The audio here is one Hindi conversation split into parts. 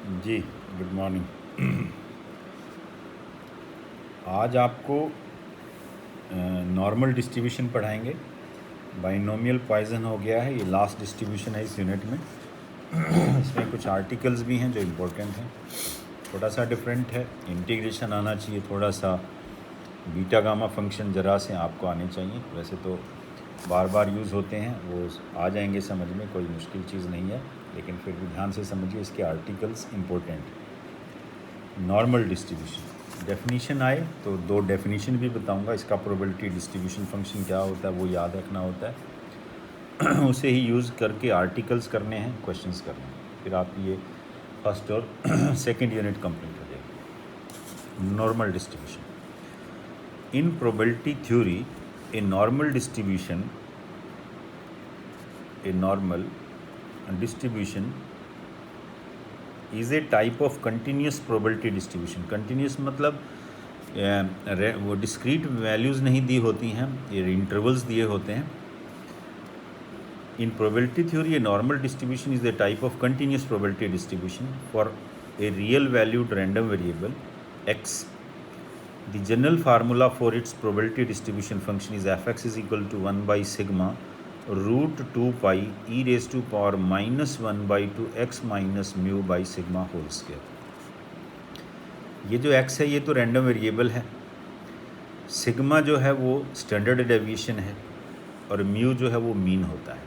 जी, गुड मॉर्निंग। आज आपको नॉर्मल डिस्ट्रीब्यूशन पढ़ाएंगे। बाइनोमियल पॉइजन हो गया है, ये लास्ट डिस्ट्रीब्यूशन है इस यूनिट में। इसमें कुछ आर्टिकल्स भी हैं जो इम्पोर्टेंट हैं, थोड़ा सा डिफरेंट है। इंटीग्रेशन आना चाहिए, थोड़ा सा बीटा गामा फंक्शन ज़रा से आपको आने चाहिए। वैसे तो बार बार यूज़ होते हैं, वो आ जाएंगे समझ में, कोई मुश्किल चीज़ नहीं है, लेकिन फिर भी ध्यान से समझिए, इसके आर्टिकल्स इम्पोर्टेंट हैं। नॉर्मल डिस्ट्रीब्यूशन डेफिनीशन आए तो दो डेफिनीशन भी बताऊंगा। इसका प्रोबेबिलिटी डिस्ट्रीब्यूशन फंक्शन क्या होता है वो याद रखना होता है। उसे ही यूज़ करके आर्टिकल्स करने हैं, क्वेश्चंस करने हैं, फिर आप ये फर्स्ट और सेकंड यूनिट कंप्लीट हो जाएगी। Normal distribution in probability theory, a normal distribution is A type of continuous probability distribution. Continuous मतलब वो डिस्क्रीट वैल्यूज़ नहीं दी होती हैं, ये इंटरवल्स दिए होते हैं। इन probability theory a normal distribution is A type of continuous probability distribution for a real valued random variable x. The general formula for its probability distribution function is fx is equal to 1 by sigma root 2 pi e raised to power minus 1 by 2 x minus mu by sigma whole square. ये जो x है ये तो रैंडम वेरिएबल है, सिग्मा जो है वो स्टैंडर्ड डेविएशन है, और म्यू जो है वो मीन होता है,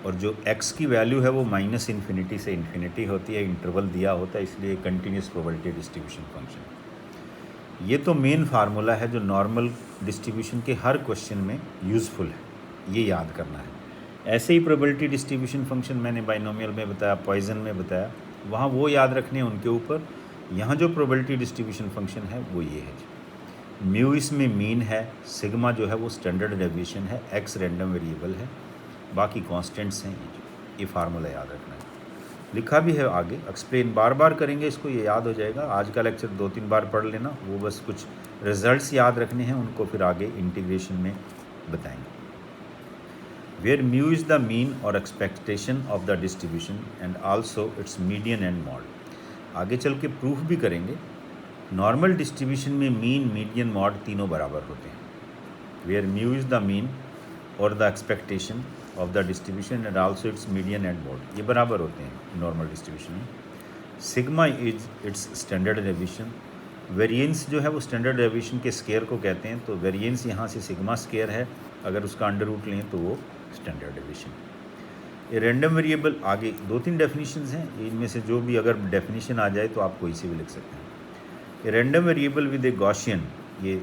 और जो x की वैल्यू है वो माइनस इन्फिनिटी से इन्फिनिटी होती है, इंटरवल दिया होता है, इसलिए कंटिन्यूस प्रोबेबिलिटी डिस्ट्रीब्यूशन फंक्शन। ये तो मेन फार्मूला है जो नॉर्मल डिस्ट्रीब्यूशन के हर क्वेश्चन में यूज़फुल है, ये याद करना है। ऐसे ही प्रोबेबिलिटी डिस्ट्रीब्यूशन फंक्शन मैंने बाइनोमियल में बताया, पॉइजन में बताया, वहाँ वो याद रखने हैं उनके ऊपर। यहाँ जो प्रोबेबिलिटी डिस्ट्रीब्यूशन फंक्शन है वो ये है जी। म्यू इसमें मीन है, सिग्मा जो है वो स्टैंडर्ड डेविएशन है, एक्स रैंडम वेरिएबल है, बाकी कॉन्स्टेंट्स हैं। ये फार्मूला याद रखना है, लिखा भी है आगे, एक्सप्लेन बार बार करेंगे इसको, ये याद हो जाएगा। आज का लेक्चर 2-3 बार पढ़ लेना, वो बस कुछ रिजल्ट्स याद रखने हैं, उनको फिर आगे इंटीग्रेशन में बताएंगे। Where mu is the mean और expectation of the distribution and also its median and mode. आगे चल के प्रूफ भी करेंगे। नॉर्मल डिस्ट्रीब्यूशन में मीन, मीडियन, मॉड तीनों बराबर होते हैं। Where mu is the mean और the expectation of the distribution and also its median and mode, ये बराबर होते हैं नॉर्मल डिस्ट्रीब्यूशन में। Sigma is its standard deviation. Variance जो है वो स्टैंडर्ड डेविएशन के स्केयर को कहते हैं, तो वेरिएंस यहाँ से सिग्मा स्केयर है, अगर उसका अंडर रूट लें तो वो स्टैंडर्ड डेविएशन। ये रैंडम वेरिएबल, आगे 2-3 डेफिनेशंस हैं, इनमें से जो भी अगर डेफिनेशन आ जाए तो आप कोई से भी लिख सकते हैं। ये random variable with A Gaussian, ये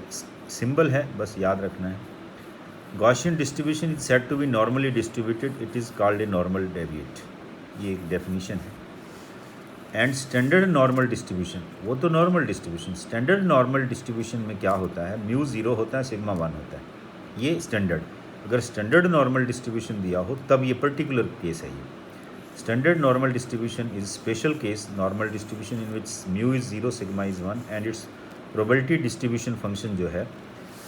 सिंबल है, बस याद रखना है। Gaussian distribution is said to be normally distributed, it is called a normal deviate, ये एक डेफिनीशन है। एंड स्टैंडर्ड नॉर्मल डिस्ट्रीब्यूशन, वो तो normal distribution, standard normal distribution में क्या होता है, म्यू 0 होता है, सिग्मा 1 होता है, ये स्टैंडर्ड। अगर स्टैंडर्ड नॉर्मल डिस्ट्रीब्यूशन दिया हो तब ये पर्टिकुलर केस है। ये standard normal distribution is special case normal distribution in which mu is 0, sigma is 1 and it's probability distribution function जो है,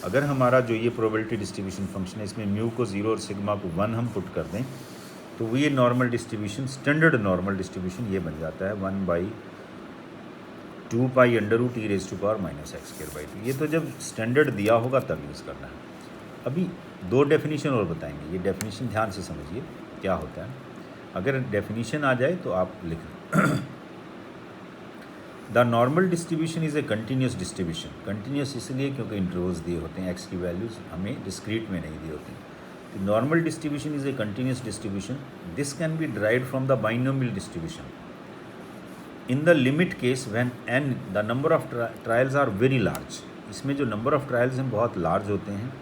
अगर हमारा जो ये प्रोबेबिलिटी डिस्ट्रीब्यूशन फंक्शन है इसमें म्यू को 0 और सिग्मा को 1 हम पुट कर दें तो वो ये normal distribution, standard normal distribution ये बन जाता है 1 by 2 pi under root e raise to power minus x square by 2। ये तो जब स्टैंडर्ड दिया होगा तब यूज़ करना है। अभी 2 डेफिनीशन और बताएंगे, ये डेफिनीशन ध्यान से समझिए क्या होता है। अगर डेफिनीशन आ जाए तो आप लिखें। The normal distribution is a continuous distribution. Continuous इसलिए क्योंकि इंटरवल्स दिए होते हैं, एक्स की वैल्यूज़ हमें डिस्क्रीट में नहीं दी होती। Normal distribution is a continuous distribution. This can be derived from the binomial distribution in the limit case when n the number of trials are very large. इसमें जो नंबर ऑफ ट्रायल्स हैं बहुत लार्ज होते हैं,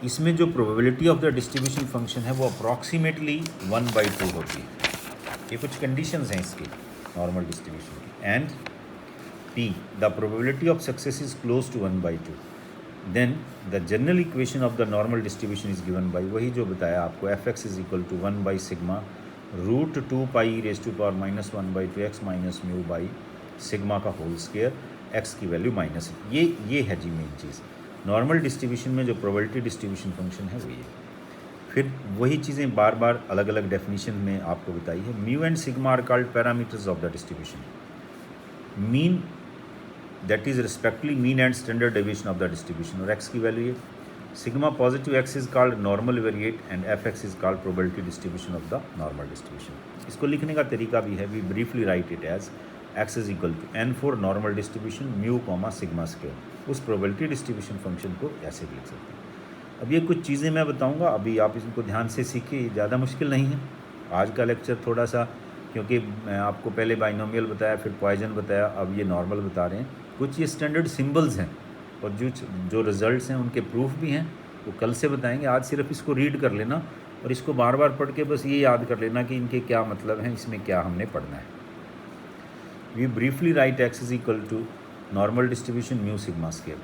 इसमें जो probability of the distribution function है वो अप्रॉक्सीमेटली 1/2 होती है। ये कुछ कंडीशंस हैं इसकी नॉर्मल डिस्ट्रीब्यूशन की। And P, the probability of success is close to 1/2. Then the general equation of the normal distribution is given by, वही जो बताया आपको, fx is equal to 1 by sigma root 2 pi e raised to power minus 1/2 x minus mu by sigma का होल स्क्वायर, x की वैल्यू माइनस है। ये है जी मेन चीज़। नॉर्मल डिस्ट्रीब्यूशन में जो प्रोबेबिलिटी डिस्ट्रीब्यूशन फंक्शन है वो ये। फिर वही चीज़ें बार बार अलग अलग डेफिनेशन में आपको बताई है। Mu and sigma are called parameters of the distribution. Mean that is respectively mean and standard deviation of the distribution, और एक्स की वैल्यू ये sigma positive x is called normal variate and f x is called probability distribution of the normal distribution. इसको लिखने का तरीका भी है, we briefly write it as x is equal to n for normal distribution mu comma sigma square. उस प्रोबेबिलिटी डिस्ट्रीब्यूशन फंक्शन को ऐसे भी लिख सकते हैं। अब ये कुछ चीज़ें मैं बताऊंगा, अभी आप इनको ध्यान से सीखिए, ज़्यादा मुश्किल नहीं है। आज का लेक्चर थोड़ा सा, क्योंकि मैं आपको पहले बाइनोमियल बताया, फिर पॉइजन बताया, अब ये नॉर्मल बता रहे हैं। कुछ ये स्टैंडर्ड सिंबल्स हैं और जो रिजल्ट्स हैं उनके प्रूफ भी हैं, वो कल से बताएंगे। आज सिर्फ इसको रीड कर लेना और इसको बार बार पढ़ के बस ये याद कर लेना कि इनके क्या मतलब हैं, इसमें क्या हमने पढ़ना है। We briefly write x is equal to normal distribution mu sigma square.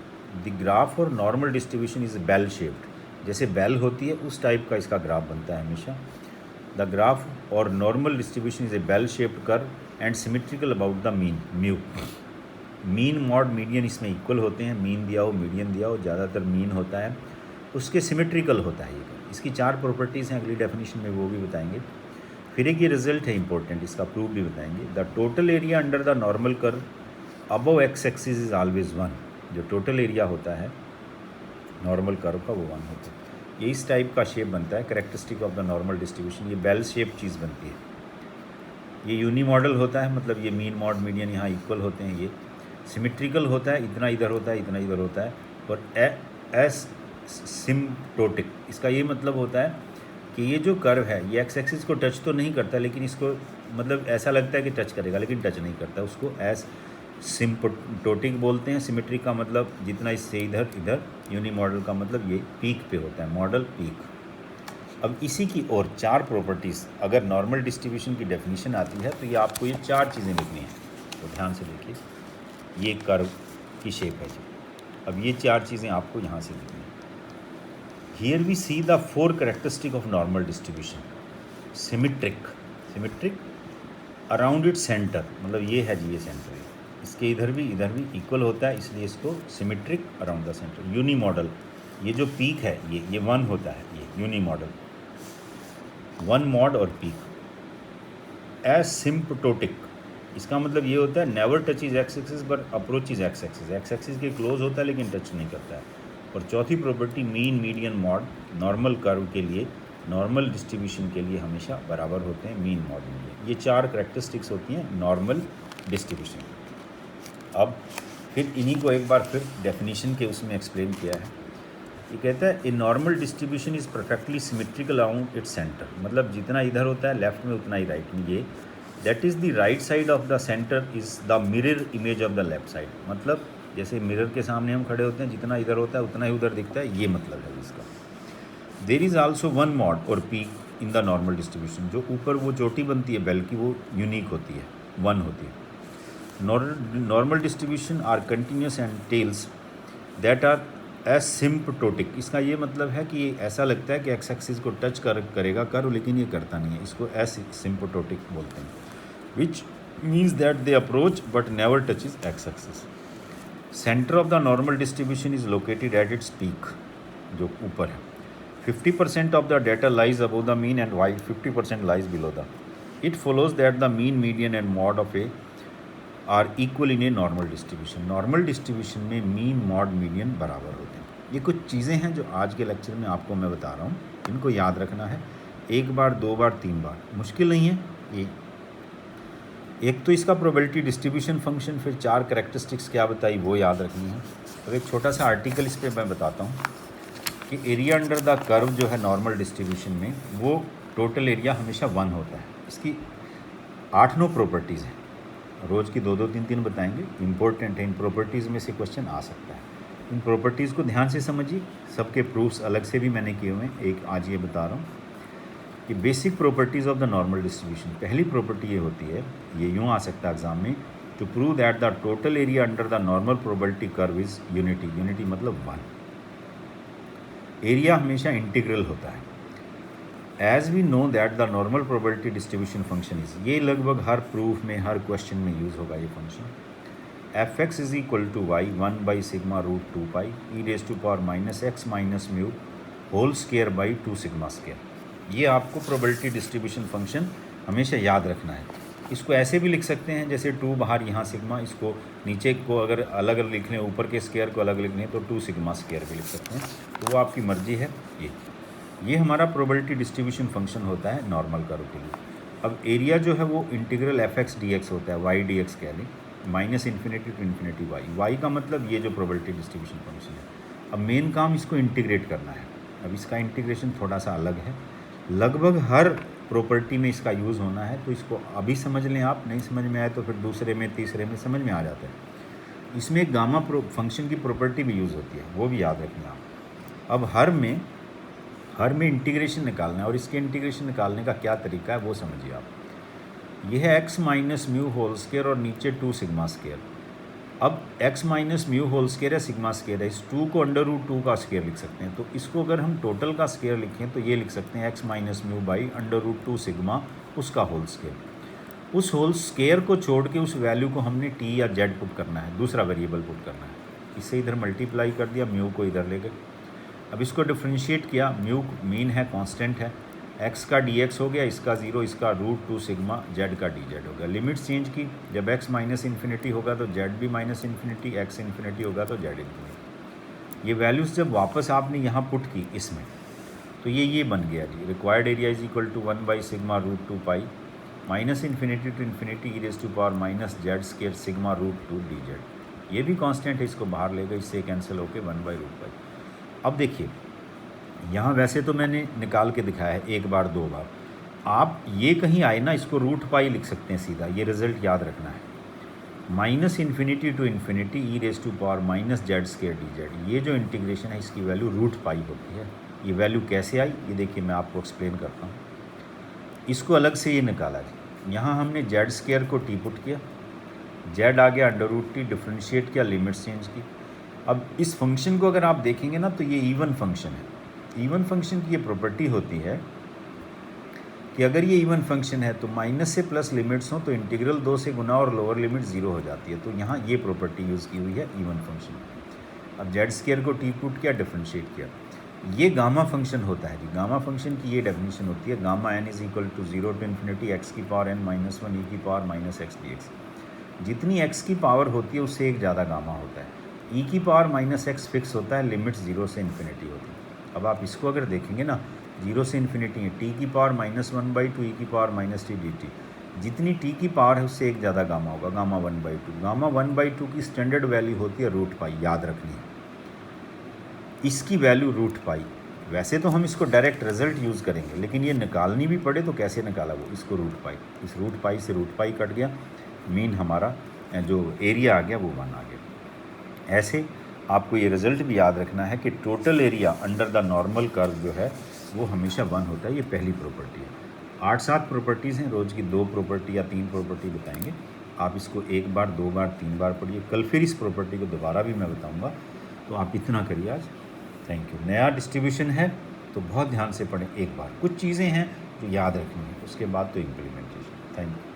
The graph और normal distribution is bell shaped, जैसे बेल होती है उस टाइप का इसका ग्राफ बनता है हमेशा। द ग्राफ और normal distribution is a bell shaped curve and symmetrical about the mean mu. Mean mode median इसमें इक्वल होते हैं, मीन दिया हो मीडियन दिया हो, ज़्यादातर मीन होता है, उसके सिमेट्रिकल होता है ये। इसकी 4 प्रॉपर्टीज़ हैं, अगली डेफिनेशन में वो भी बताएंगे। फिर एक ये रिजल्ट है इंपॉर्टेंट, इसका प्रूफ भी बताएंगे। The total area under the normal curve above x axis is always 1। जो टोटल एरिया होता है नॉर्मल कर्व का वो 1 होता है। ये इस टाइप का शेप बनता है, characteristic of the normal distribution. ये बेल शेप चीज़ बनती है। ये यूनी मॉडल होता है, मतलब ये मीन मॉड मीडियन यहाँ इक्वल होते हैं। ये सिमेट्रिकल होता है, इतना इधर होता है, इतना इधर होता है। और एस सिम्पटोटिक, इसका ये मतलब होता है कि ये जो कर्व है ये एक्स एक्सिस को टच तो नहीं करता, लेकिन इसको मतलब ऐसा लगता है कि टच करेगा, लेकिन टच नहीं करता। उसको एस सिम्पटोटिक बोलते हैं। सिमेट्रिक का मतलब जितना इससे इधर इधर, यूनी मॉडल का मतलब ये पीक पे होता है, मॉडल पीक। अब इसी की और 4 प्रॉपर्टीज़, अगर नॉर्मल डिस्ट्रीब्यूशन की डेफिनेशन आती है तो ये आपको ये 4 चीज़ें लिखनी हैं। तो ध्यान से देखिए, ये कर्व की शेप है जी। अब ये 4 चीज़ें आपको यहाँ से लिखनी है। Here we see the 4 characteristic of normal distribution. Symmetric around it center, मतलब ये है जी, ये सेंटर है, इसके इधर भी इक्वल होता है, इसलिए इसको symmetric around the center. Unimodal, ये जो पीक है ये 1 होता है, ये यूनी मॉडल 1 मॉड और पीक। एसिम्पटोटिक, इसका मतलब ये होता है never touch is x axis but approach is x axis. X axis के क्लोज होता है लेकिन टच नहीं करता है। और चौथी property mean median mode, normal curve के लिए, नॉर्मल डिस्ट्रीब्यूशन के लिए हमेशा बराबर होते हैं मीन मॉड मीडियन। ये 4 कैरेक्टरिस्टिक्स होती हैं नॉर्मल डिस्ट्रीब्यूशन। अब फिर इन्हीं को एक बार फिर डेफिनेशन के उसमें एक्सप्लेन किया है। ये कहता है a normal distribution is perfectly symmetrical around its centre, मतलब जितना इधर होता है लेफ्ट में उतना ही राइट में। ये that is the right side of the centre is the mirror image of the left side, मतलब जैसे मिरर के सामने हम खड़े होते हैं, जितना इधर होता है उतना ही उधर दिखता है, ये मतलब है इसका। देयर इज़ आल्सो 1 मॉड और peak in the normal distribution. जो ऊपर वो चोटी बनती है बेल की, वो यूनिक होती है, 1 होती है। Normal distribution are continuous and tails that are asymptotic. इसका ये मतलब है कि ये ऐसा लगता है कि एक्स एक्सिस को टच करेगा कर्व, लेकिन ये करता नहीं है, इसको एसिम्पटोटिक बोलते हैं। Which means that they approach but never touches x axis. Centre of the normal distribution is located at its peak, जो ऊपर है। 50% of the data lies above the mean and while 50% lies below the. It follows that the mean median and mod of A R equal in a normal distribution. Normal distribution में मीन मॉड मीडियन बराबर होते हैं। ये कुछ चीज़ें हैं जो आज के लेक्चर में आपको मैं बता रहा हूँ, इनको याद रखना है 1 बार 2 बार 3 बार, मुश्किल नहीं है ये। एक तो इसका प्रोबेबिलिटी डिस्ट्रीब्यूशन फंक्शन, फिर 4 कैरेक्टरिस्टिक्स क्या बताई वो याद रखनी है। तो एक छोटा सा आर्टिकल इस पर मैं बताता हूँ कि एरिया अंडर द कर्व जो है नॉर्मल डिस्ट्रीब्यूशन में, वो टोटल एरिया हमेशा 1 होता है। इसकी 8-9 प्रॉपर्टीज़ हैं, रोज़ की 2-2 3-3 बताएंगे, इंपॉर्टेंट है। इन प्रॉपर्टीज़ में से क्वेश्चन आ सकता है। इन प्रॉपर्टीज़ को ध्यान से समझिए, सबके प्रूफ्स अलग से भी मैंने किए हुए हैं, एक आज ये बता रहा हूँ कि basic properties of the normal distribution. पहली प्रॉपर्टी ये होती है, ये यूँ आ सकता है एग्जाम में, to prove that the total area under the normal probability curve is unity. Unity मतलब 1। एरिया हमेशा इंटीग्रल होता है। As we know that the normal probability distribution function is, ये लगभग हर प्रूफ में, हर क्वेश्चन में यूज़ होगा ये function. F x is equal to y 1 by sigma root 2 pi e raise to power minus x minus mu whole square by 2 sigma square. ये आपको प्रोबेबिलिटी डिस्ट्रीब्यूशन फंक्शन हमेशा याद रखना है। इसको ऐसे भी लिख सकते हैं जैसे 2 बाहर यहाँ सिग्मा, इसको नीचे को अगर अलग अलग लिख लें, ऊपर के स्क्वायर को अलग लिख लें तो 2 सिग्मा स्क्वायर भी लिख सकते हैं, तो वो आपकी मर्जी है। ये हमारा प्रोबेबिलिटी डिस्ट्रीब्यूशन फंक्शन होता है नॉर्मल कर्व के लिए। अब एरिया जो है वो integral f x d x होता है, वाई डी एक्स कह लें, minus infinity to infinity y. Y का मतलब ये जो प्रोबेबिलिटी डिस्ट्रीब्यूशन फंक्शन है। अब मेन काम इसको इंटीग्रेट करना है। अब इसका इंटीग्रेशन थोड़ा सा अलग है, लगभग हर प्रॉपर्टी में इसका यूज़ होना है, तो इसको अभी समझ लें आप, नहीं समझ में आए तो फिर दूसरे में तीसरे में समझ में आ जाता है। इसमें एक गामा फंक्शन की प्रॉपर्टी भी यूज़ होती है, वो भी याद रखना आप। अब हर में इंटीग्रेशन निकालना है, और इसके इंटीग्रेशन निकालने का क्या तरीका है वो समझिए आप। यह है x minus mu whole square और नीचे 2 सिग्मा स्क्वायर। अब x minus mu whole square है, सिग्मा स्क्वायर है, इस 2 को √2 का स्क्वायर लिख सकते हैं। तो इसको अगर हम टोटल का स्क्वायर लिखें तो ये लिख सकते हैं x minus mu by √2 sigma उसका होल स्क्वायर। उस होल स्क्वायर को छोड़ के उस वैल्यू को हमने t या z पुट करना है, दूसरा वेरिएबल पुट करना है। इससे इधर मल्टीप्लाई कर दिया, म्यू को इधर ले गए। अब इसको डिफ्रेंशिएट किया, म्यू मीन है, कांस्टेंट है, x का dx हो गया, इसका 0, इसका √2 सिग्मा, z का dz हो गया। लिमिट्स चेंज की, जब x माइनस इन्फिनिटी होगा तो z भी माइनस इन्फिनिटी, x इन्फिनिटी होगा तो z इन्फिनिटी। ये वैल्यूज़ जब वापस आपने यहाँ पुट की इसमें, तो ये बन गया जी, required area is equal to 1 sigma √2 pi minus infinity to infinity e raise to power minus z square sigma √2 dz। ये भी कांस्टेंट है, इसको बाहर ले गए, इससे कैंसिल होकर 1/√पाई। अब देखिए यहाँ वैसे तो मैंने निकाल के दिखाया है 1 बार 2 बार, आप ये कहीं आए ना इसको √पाई लिख सकते हैं सीधा, ये रिजल्ट याद रखना है। Minus infinity to infinity e raise to power minus z square dz, ये जो इंटीग्रेशन है इसकी वैल्यू √पाई होती है। ये वैल्यू कैसे आई ये देखिए, मैं आपको एक्सप्लेन करता हूँ। इसको अलग से ये निकाला जी, यहाँ हमने जेड स्क्वायर को टी पुट किया, जेड आ गया √t, डिफ्रेंशिएट किया, लिमिट्स चेंज की। अब इस फंक्शन को अगर आप देखेंगे ना तो ये इवन फंक्शन है। इवन फंक्शन की ये प्रॉपर्टी होती है कि अगर ये इवन फंक्शन है तो माइनस से प्लस लिमिट्स हो तो इंटीग्रल 2 से गुना और लोअर लिमिट 0 हो जाती है। तो यहाँ ये प्रॉपर्टी यूज़ की हुई है इवन फंक्शन। अब जेड स्क्वायर को टी पुट किया, डिफ्रेंशिएट किया, ये गामा फंक्शन होता है जी। गामा फंक्शन की ये डेफिनेशन होती है, gamma n is equal to 0 to infinity x की पावर n माइनस 1 e की पावर माइनस x dx। जितनी x की पावर होती है उससे एक ज़्यादा गामा होता है। e की पावर माइनस x फिक्स होता है, लिमिट्स 0 से इन्फिनिटी होती है। अब आप इसको अगर देखेंगे ना, 0 से इन्फिनिटी है, t की पावर -1/2 e की पावर -t dt। जितनी t की पावर है उससे एक ज़्यादा गामा होगा, गामा 1/2। गामा 1/2 की स्टैंडर्ड वैल्यू होती है √पाई, याद रखनी है। इसकी वैल्यू √पाई। वैसे तो हम इसको डायरेक्ट रिजल्ट यूज़ करेंगे, लेकिन ये निकालनी भी पड़े तो कैसे निकाला वो, इसको √पाई, इस √पाई से √पाई कट गया, मीन हमारा जो एरिया आ गया वो 1 आ गया। ऐसे आपको ये रिज़ल्ट भी याद रखना है कि total area under the normal curve जो है वो हमेशा 1 होता है। ये पहली प्रॉपर्टी है। 8-7 प्रॉपर्टीज़ हैं, रोज़ की 2 प्रॉपर्टी या 3 प्रॉपर्टी बताएंगे। आप इसको 1 बार 2 बार 3 बार पढ़िए, कल फिर इस प्रॉपर्टी को दोबारा भी मैं बताऊँगा। तो आप इतना करिए आज। Thank you. नया डिस्ट्रीब्यूशन है तो बहुत ध्यान से पढ़ें एक बार, कुछ चीज़ें हैं जो याद रखनी है, उसके बाद तो इम्प्लीमेंटेशन। Thank you.